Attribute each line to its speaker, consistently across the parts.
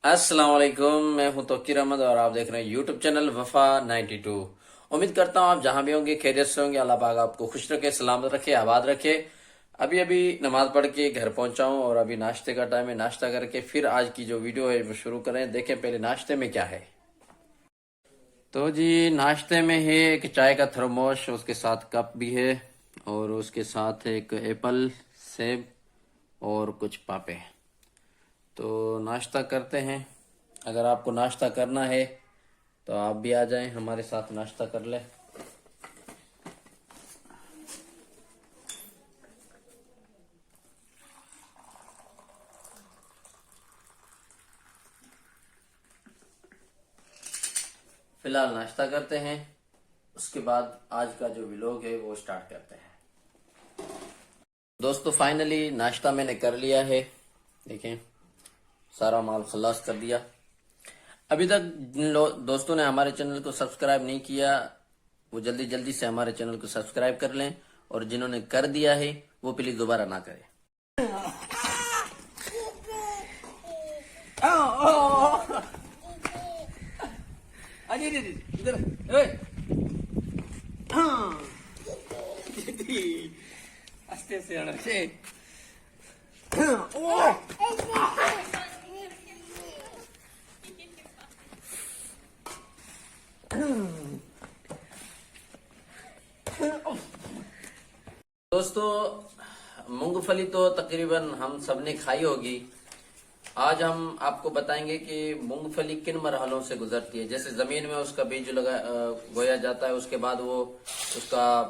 Speaker 1: अस्सलाम वालेकुम। मैं हूं तौकीर अहमद और आप देख रहे हैं यूट्यूब चैनल वफा 92। उम्मीद करता हूं आप जहां भी होंगे खैरियत से होंगे। अल्लाह पाक आपको खुश रखे, सलामत रखे, आबाद रखे। अभी अभी नमाज पढ़ के घर पहुंचा हूं और अभी नाश्ते का टाइम है। नाश्ता करके फिर आज की जो वीडियो है वो शुरू करें। देखें पहले नाश्ते में क्या है। तो जी नाश्ते में है एक चाय का थर्मोश, उसके साथ कप भी है और उसके साथ एक एप्पल, सेब और कुछ पापे। तो नाश्ता करते हैं। अगर आपको नाश्ता करना है तो आप भी आ जाएं, हमारे साथ नाश्ता कर लें। फिलहाल नाश्ता करते हैं, उसके बाद आज का जो व्लॉग है वो स्टार्ट करते हैं। दोस्तों फाइनली नाश्ता मैंने कर लिया है। देखें सारा माल खलास कर दिया। अभी तक जिन दोस्तों ने हमारे चैनल को सब्सक्राइब नहीं किया वो जल्दी जल्दी से हमारे चैनल को सब्सक्राइब कर लें, और जिन्होंने कर दिया है वो प्लीज दोबारा ना करें। इधर आस्ते से आना से दोस्तों मूंगफली तो तकरीबन हम सबने खाई होगी। आज हम आपको बताएंगे कि मूंगफली किन मरहलों से गुजरती है। जैसे जमीन में उसका बीज बोया जाता है, उसके बाद वो उसका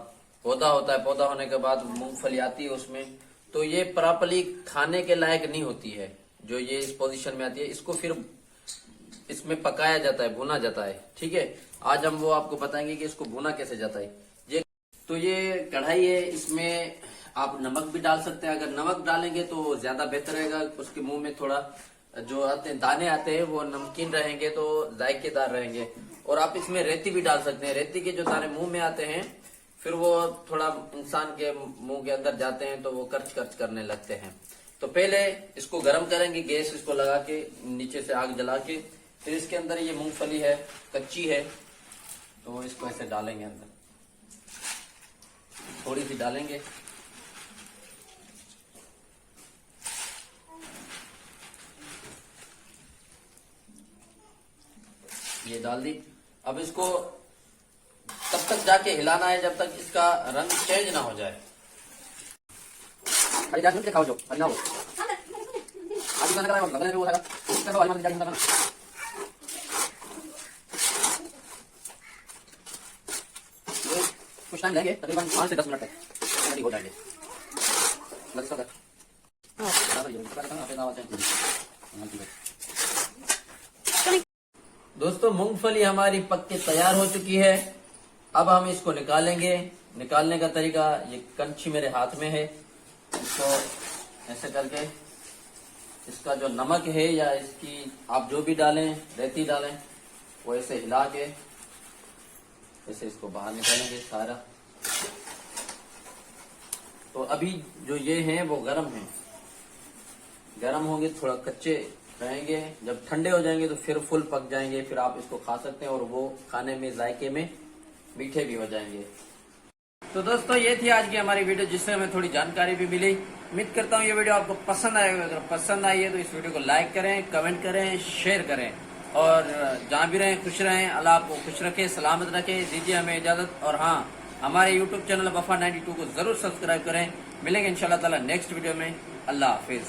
Speaker 1: पौधा होता है, पौधा होने के बाद मूंगफली आती है उसमें। तो ये प्रॉपर्ली खाने के लायक नहीं होती है। जो ये इस पोजीशन में आती है इसको फिर इसमें पकाया जाता है, भुना जाता है। ठीक है, आज हम वो आपको बताएंगे कि इसको भुना कैसे जाता है। ये कढ़ाई है, इसमें आप नमक भी डाल सकते हैं। अगर नमक डालेंगे तो ज्यादा बेहतर रहेगा। उसके मुंह में थोड़ा जो आते हैं दाने आते हैं वो नमकीन रहेंगे तो जायकेदार रहेंगे। और आप इसमें रेती भी डाल सकते हैं। रेती के जो दाने मुंह में आते हैं फिर वो थोड़ा इंसान के मुंह के अंदर जाते हैं तो वो कर्च कर्च करने लगते हैं। तो पहले इसको गर्म करेंगे, गैस इसको लगा के नीचे से आग जला के। फिर इसके अंदर ये मूंगफली है, कच्ची है, तो इसको ऐसे डालेंगे अंदर, थोड़ी सी डालेंगे। ये डाल दी। अब इसको तब तक जाके हिलाना है जब तक इसका रंग चेंज ना हो जाए। खाओ जो ना हो कुछ टाइम लेंगे, तकरीबन 5 से 10 मिनट तक हो जाएंगे। दोस्तों मूंगफली हमारी पक के तैयार हो चुकी है। अब हम इसको निकालेंगे। निकालने का तरीका, ये कंची मेरे हाथ में है, इसको ऐसे करके इसका जो नमक है या इसकी आप जो भी डालें, रेती डालें, वो ऐसे हिला के ऐसे इसको बाहर निकालेंगे सारा। तो अभी जो ये हैं वो गर्म हैं, गर्म होंगे, थोड़ा कच्चे रहेंगे। जब ठंडे हो जाएंगे तो फिर फुल पक जाएंगे, फिर आप इसको खा सकते हैं और वो खाने में जायके में मीठे भी हो जाएंगे। तो दोस्तों ये थी आज की हमारी वीडियो, जिससे हमें थोड़ी जानकारी भी मिली। उम्मीद करता हूँ ये वीडियो आपको पसंद आएगा। अगर पसंद आई है तो इस वीडियो को लाइक करें, कमेंट करें, शेयर करें, और जहाँ भी रहें खुश रहें। अल्लाह आपको खुश रखे, सलामत रखे। दीजिए हमें इजाजत। और हाँ, हमारे यूट्यूब चैनल वफा 92 को जरूर सब्सक्राइब करें। मिलेंगे इंशाल्लाह ताला नेक्स्ट वीडियो में। अल्लाह हाफिज।